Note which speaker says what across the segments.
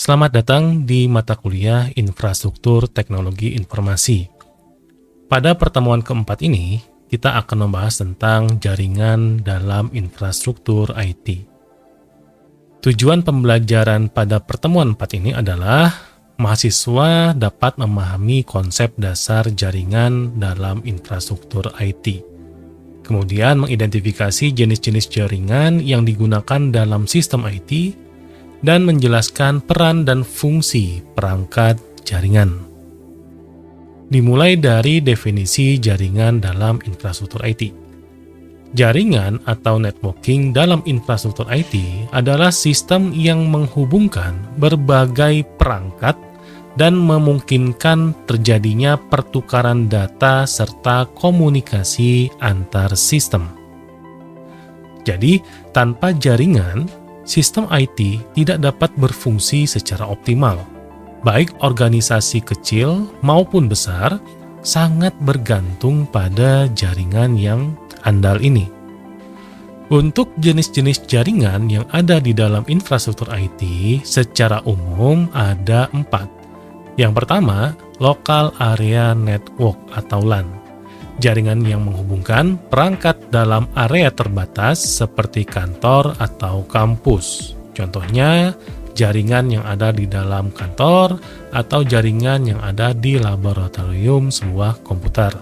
Speaker 1: Selamat datang di mata kuliah Infrastruktur Teknologi Informasi. Pada pertemuan keempat ini, kita akan membahas tentang jaringan dalam infrastruktur IT. Tujuan pembelajaran pada pertemuan 4 ini adalah mahasiswa dapat memahami konsep dasar jaringan dalam infrastruktur IT. Kemudian mengidentifikasi jenis-jenis jaringan yang digunakan dalam sistem IT dan menjelaskan peran dan fungsi perangkat jaringan. Dimulai dari definisi jaringan dalam infrastruktur IT. Jaringan atau networking dalam infrastruktur IT adalah sistem yang menghubungkan berbagai perangkat dan memungkinkan terjadinya pertukaran data serta komunikasi antar sistem. Jadi, tanpa jaringan, sistem IT tidak dapat berfungsi secara optimal. Baik organisasi kecil maupun besar sangat bergantung pada jaringan yang andal ini. Untuk jenis-jenis jaringan yang ada di dalam infrastruktur IT secara umum ada 4. Yang pertama, Local Area Network atau LAN. Jaringan yang menghubungkan perangkat dalam area terbatas seperti kantor atau kampus. Contohnya, jaringan yang ada di dalam kantor atau jaringan yang ada di laboratorium sebuah komputer.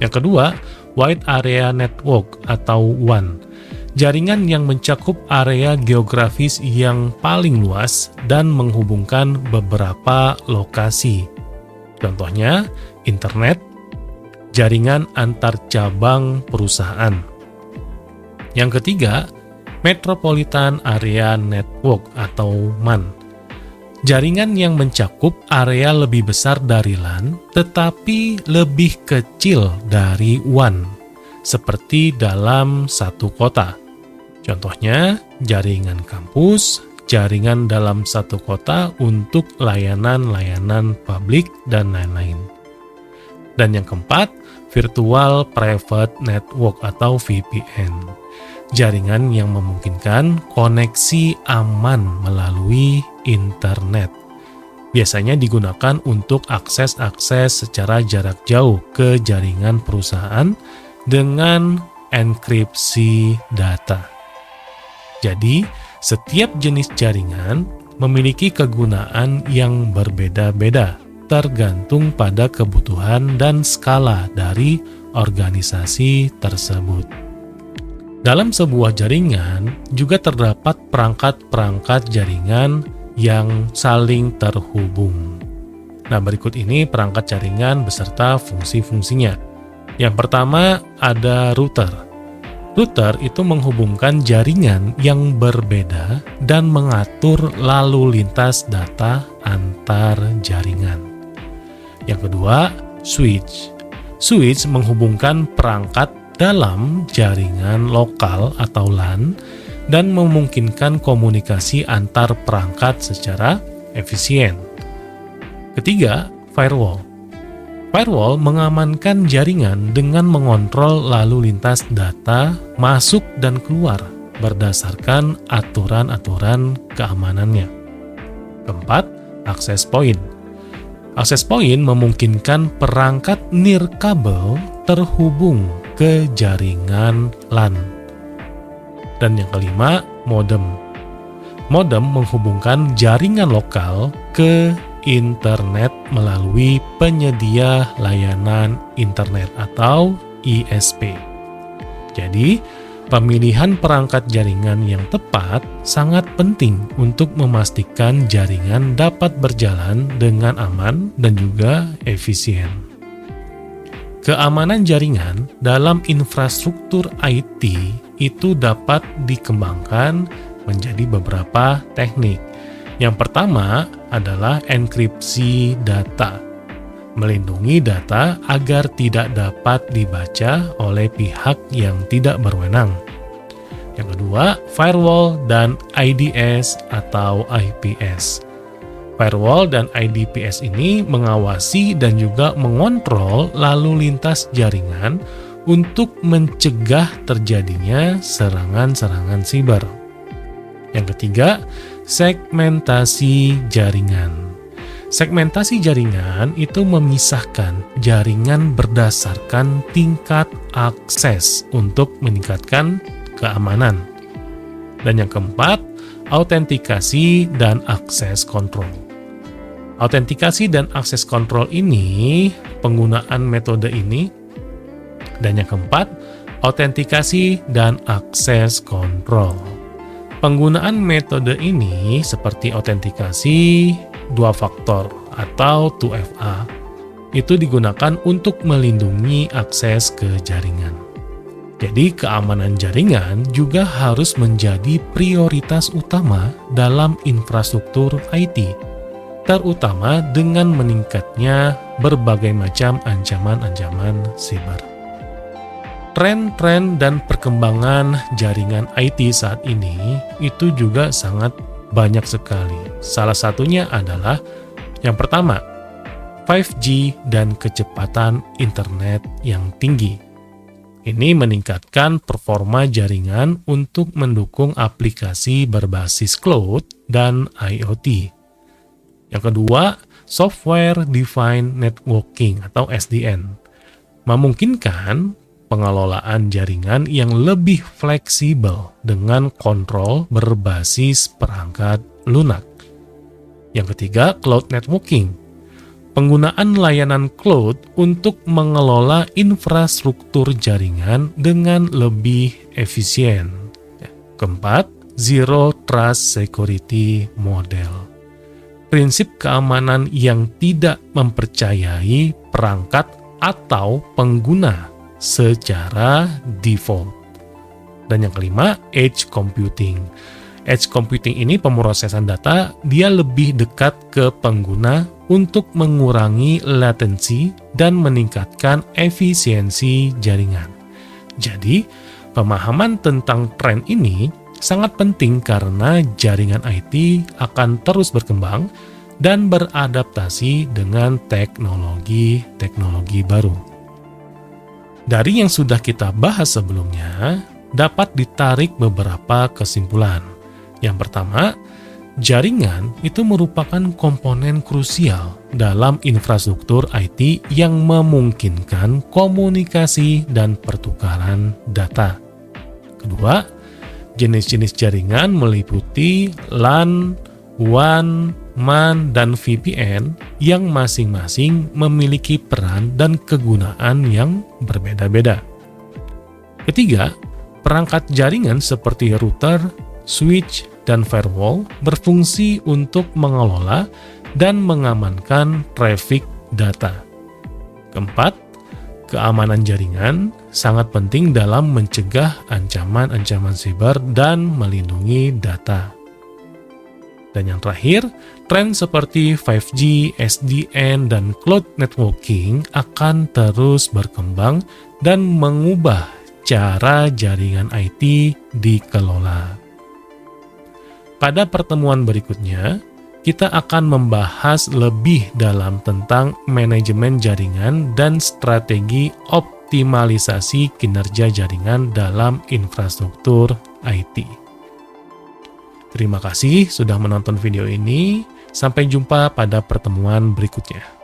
Speaker 1: Yang kedua, Wide Area Network atau WAN. Jaringan yang mencakup area geografis yang paling luas dan menghubungkan beberapa lokasi. Contohnya, internet, jaringan antar cabang perusahaan. Yang ketiga, Metropolitan Area Network atau MAN. Jaringan yang mencakup area lebih besar dari LAN, tetapi lebih kecil dari WAN, seperti dalam satu kota. Contohnya, jaringan kampus, jaringan dalam satu kota untuk layanan-layanan publik, dan lain-lain. Dan yang keempat, Virtual Private Network atau VPN. Jaringan yang memungkinkan koneksi aman melalui internet. Biasanya digunakan untuk akses-akses secara jarak jauh ke jaringan perusahaan dengan enkripsi data. Jadi, setiap jenis jaringan memiliki kegunaan yang berbeda-beda, tergantung pada kebutuhan dan skala dari organisasi tersebut. Dalam sebuah jaringan juga terdapat perangkat-perangkat jaringan yang saling terhubung. Nah, berikut ini perangkat jaringan beserta fungsi-fungsinya. Yang pertama ada router. Router itu menghubungkan jaringan yang berbeda dan mengatur lalu lintas data antar jaringan. Yang kedua, switch. Switch menghubungkan perangkat dalam jaringan lokal atau LAN dan memungkinkan komunikasi antar perangkat secara efisien. Ketiga, firewall. Firewall mengamankan jaringan dengan mengontrol lalu lintas data masuk dan keluar berdasarkan aturan-aturan keamanannya. Keempat, access point. Access point memungkinkan perangkat nirkabel terhubung ke jaringan LAN. Dan yang kelima, modem. Modem menghubungkan jaringan lokal ke internet melalui penyedia layanan internet atau ISP. Jadi, pemilihan perangkat jaringan yang tepat sangat penting untuk memastikan jaringan dapat berjalan dengan aman dan juga efisien. Keamanan jaringan dalam infrastruktur IT itu dapat dikembangkan menjadi beberapa teknik. Yang pertama adalah enkripsi data, melindungi data agar tidak dapat dibaca oleh pihak yang tidak berwenang. Yang kedua, firewall dan IDS atau IPS. Firewall dan IDPS ini mengawasi dan juga mengontrol lalu lintas jaringan untuk mencegah terjadinya serangan-serangan siber. Yang ketiga, segmentasi jaringan. Segmentasi jaringan itu memisahkan jaringan berdasarkan tingkat akses untuk meningkatkan keamanan. Dan yang keempat, autentikasi dan akses kontrol. Autentikasi dan akses kontrol ini, penggunaan metode ini. Dan yang keempat, autentikasi dan akses kontrol. Penggunaan metode ini seperti autentikasi dua faktor atau 2FA itu digunakan untuk melindungi akses ke jaringan. Jadi keamanan jaringan juga harus menjadi prioritas utama dalam infrastruktur IT, terutama dengan meningkatnya berbagai macam ancaman-ancaman siber. Tren-tren dan perkembangan jaringan IT saat ini itu juga sangat banyak sekali. Salah satunya adalah yang pertama, 5G dan kecepatan internet yang tinggi. Ini meningkatkan performa jaringan untuk mendukung aplikasi berbasis cloud dan IoT. Yang kedua, Software Defined Networking atau SDN. Memungkinkan pengelolaan jaringan yang lebih fleksibel dengan kontrol berbasis perangkat lunak. Yang ketiga, cloud networking. Penggunaan layanan cloud untuk mengelola infrastruktur jaringan dengan lebih efisien. Keempat, zero trust security model. Prinsip keamanan yang tidak mempercayai perangkat atau pengguna secara default. Dan yang kelima, edge computing. Edge computing ini pemrosesan data, dia lebih dekat ke pengguna untuk mengurangi latensi dan meningkatkan efisiensi jaringan. Jadi, pemahaman tentang tren ini sangat penting karena jaringan IT akan terus berkembang dan beradaptasi dengan teknologi-teknologi baru. Dari yang sudah kita bahas sebelumnya, dapat ditarik beberapa kesimpulan. Yang pertama, jaringan itu merupakan komponen krusial dalam infrastruktur IT yang memungkinkan komunikasi dan pertukaran data. Kedua, jenis-jenis jaringan meliputi LAN, WAN, MAN, dan VPN yang masing-masing memiliki peran dan kegunaan yang berbeda-beda. Ketiga, perangkat jaringan seperti router, switch, dan firewall berfungsi untuk mengelola dan mengamankan traffic data. Keempat, keamanan jaringan sangat penting dalam mencegah ancaman-ancaman siber dan melindungi data. Dan yang terakhir, tren seperti 5G, SDN, dan cloud networking akan terus berkembang dan mengubah cara jaringan IT dikelola. Pada pertemuan berikutnya, kita akan membahas lebih dalam tentang manajemen jaringan dan strategi optimalisasi kinerja jaringan dalam infrastruktur IT. Terima kasih sudah menonton video ini. Sampai jumpa pada pertemuan berikutnya.